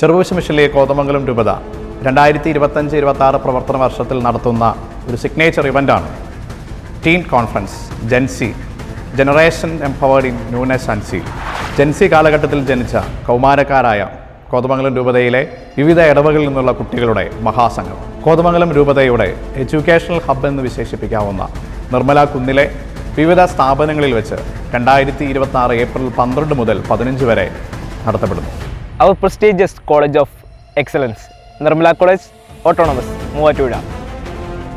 ചെറുപുഴ മിഷനിലെ കോതമംഗലം രൂപത 2025-26 പ്രവർത്തന വർഷത്തിൽ നടത്തുന്ന ഒരു സിഗ്നേച്ചർ ഇവൻ്റാണ് teen conference Gen Z generation empowered in newness and zeal. Gen Z കാലഘട്ടത്തിൽ ജനിച്ച കൗമാരക്കാരായ കോതമംഗലം രൂപതയിലെ വിവിധ ഇടവകളിൽ നിന്നുള്ള കുട്ടികളുടെ മഹാസംഘം. കോതമംഗലം രൂപതയുടെ എഡ്യൂക്കേഷണൽ ഹബ്ബ് എന്ന് വിശേഷിപ്പിക്കാവുന്ന നിർമ്മല കുന്നിലെ വിവിധ സ്ഥാപനങ്ങളിൽ വെച്ച് 2026 ഏപ്രിൽ 12 മുതൽ 15 വരെ നടത്തപ്പെടുന്നു. Our prestigious College of Excellence, Nirmala College, Autonomous, Muvattuzha.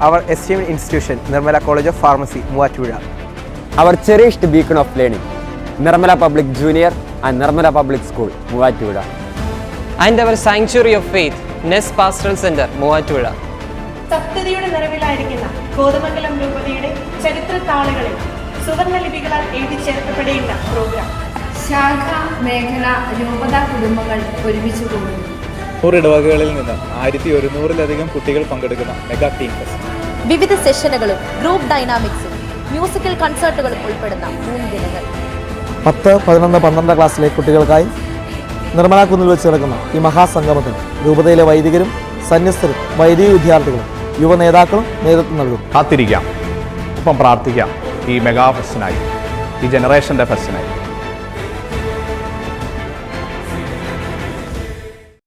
Our esteemed institution, Nirmala College of Pharmacy, Muvattuzha. Our cherished beacon of learning, Nirmala Public Junior and Nirmala Public School, Muvattuzha. And our sanctuary of faith, Nest Pastoral Center, Muvattuzha. സപ്തതിയുടെ നിറവിലായിരിക്കുന്ന Kothamangalam രൂപതയുടെ ചരിത്ര താളുകളിൽ സുവർണ ലിപികളാൽ എഴുതി ചേർക്കപ്പെടേണ്ട programme. ശാഖ മേഖല രൂപതാ കുടുംബങ്ങൾ ഒരുമിച്ച് കൂടുന്നു. 100 ഇടവകകളിൽ നിന്ന് 1100-ലധികം കുട്ടികൾ പങ്കെടുക്കുന്ന മെഗാ ടീം ഫെസ്റ്റ്. വിവിധ സെഷനുകളും ഗ്രൂപ്പ് ഡൈനാമിക്സും മ്യൂസിക്കൽ കൺസേർട്ടുകളും ഉൾപ്പെടുന്ന 3 ദിനങ്ങൾ. 10, 11, 12 ക്ലാസ്സിലെ കുട്ടികൾക്കായി നിർമ്മല കുന്നിൽ വെച്ച് നടക്കുന്ന ഈ മഹാസംഗമത്തിന് രൂപതയിലെ വൈദികരും സന്യസ്തരും വൈദിക വിദ്യാർത്ഥികളും യുവ നേതാക്കളും നേതൃത്വം നൽകും. കാത്തിരിക്കാം, ഒപ്പം പ്രാർത്ഥിക്കാം ഈ മെഗാ ഫെസ്റ്റിനായി, ഈ ജനറേഷൻ്റെ ഫെസ്റ്റിനായി.